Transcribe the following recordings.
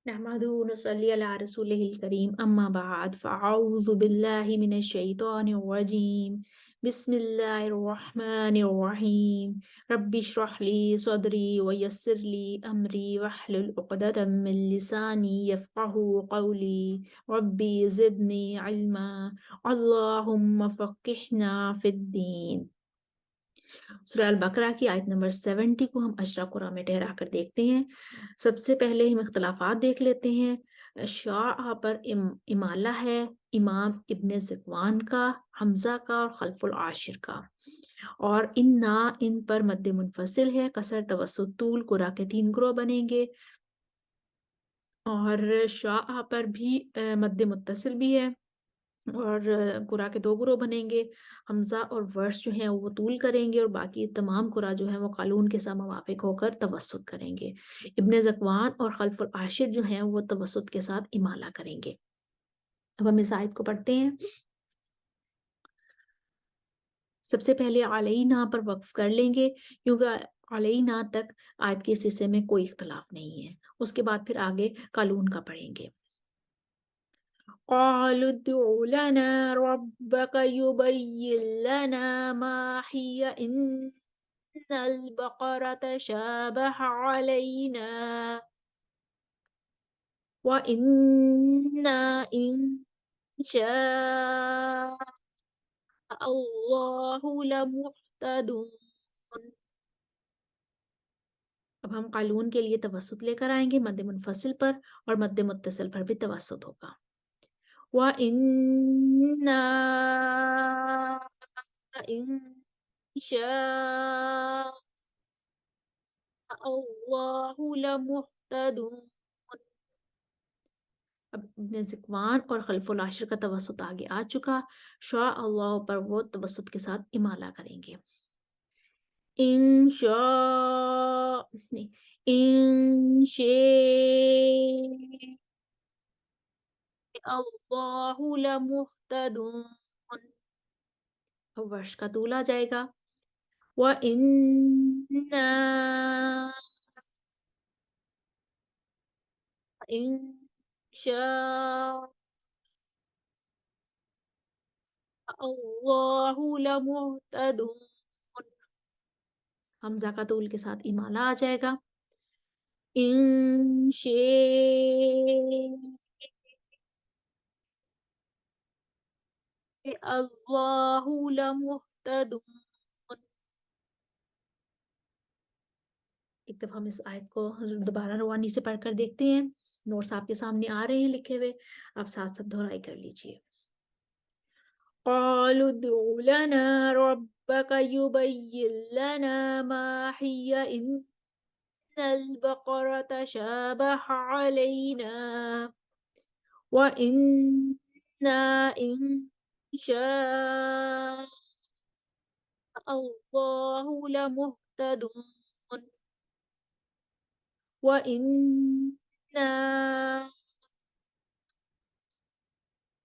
नहमदुहु व नसल्ली अला रसूलिहिल करीम अम्मा बाद फ़अऊज़ु बिल्लाहि मिनश शैतानिर रजीम बिस्मिल्लाहिर रहमानिर रहीम रब्बि इश्रह ली सदरी व यस्सिर ली अमरी वहलुल उक़दतम मिन लिसानी यफ़क़हू क़ौली रब्बी ज़िदनी इल्मा अल्लाहुम्मा फ़क़्हिना फ़िद्दीन। सूरह अल बकरा की आयत नंबर 70 को हम अशरा कुरा में ठहरा कर देखते हैं। सबसे पहले हम इख्तलाफात देख लेते हैं। शाह पर इमाला है इमाम इब्ने ज़कवान का, हमजा का और खल्फुल आशिर का। और इन पर मद्दे मुनफसिल है, कसर तवस्सुत तूल कुरा के 3 ग्रोह बनेंगे। और शाह पर भी मद्दे मुत्तसिल भी है और कुरा के 2 ग्रोह बनेंगे। हमज़ा और वर्श जो हैं वो तूल करेंगे और बाकी तमाम कुरा जो है वो कालून के साथ मुवाफ़िक होकर तवस्सुत करेंगे। इब्ने ज़कवान और खल्फुल आशिर जो हैं वो तवस्सुत के साथ इमाला करेंगे। अब हम इस आयत को पढ़ते हैं। सबसे पहले अलैना पर वक्फ कर लेंगे क्योंकि अलैना तक आयत के इस हिस्से में कोई इख्तलाफ नहीं है। उसके बाद फिर आगे कालून का पढ़ेंगे। قالوا ادع لنا ربك يبين لنا ما هي إن البقرة شابه علينا وإنا إن شاء الله لمهتدون। अब हम कालून के लिए तवस्सुत लेकर आएंगे मद्दे मुनफसिल पर और मद्दे मुत्तसिल पर भी तवस्सुत होगा। وإنا إن شاء الله لمهتدون। अब इब्ने ज़कवान और खल्फुल आशिर का तवस्सुत आगे आ चुका। शा अल्लाह पर वो तवस्सुत के साथ इमाला करेंगे। इंशा नहीं, इंशे अल्लाहु लमुहतदून। अब वर्ष का तूल आ जाएगा। व इन्ना इंशा अल्लाहु लमुहतदून। हमजा का तूल के साथ इमाला आ जाएगा। इंशे अल्लाहु लमुहतदून। एक दफा हम इस आयत को दोबारा रवानी से पढ़कर देखते हैं। नोट्स आपके सामने आ रहे हैं लिखे हुए, आप साथ साथ दोहराई कर लीजिए। قالوا ادع لنا ربك يبين لنا ما هي إن البقرة تشابه علينا وإنا إن شاء الله لمهتدون وإنا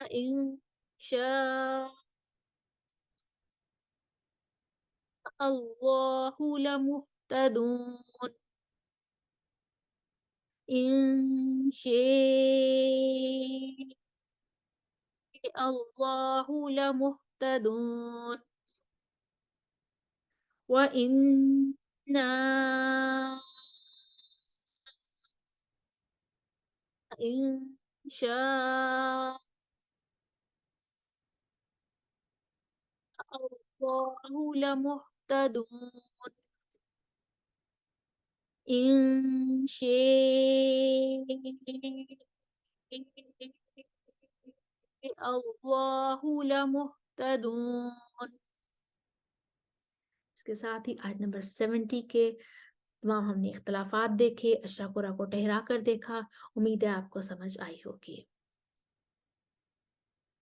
إن شاء الله لمهتدون إن شاء الله لمهتدون وإنا إن شاء الله لمهتدون إن شاء الله لمهتدون। इसके साथ ही आयत नंबर 70 के तमाम हमने इख्तलाफात देखे, अशरा कुरा को ठहरा कर देखा। उम्मीद है आपको समझ आई होगी।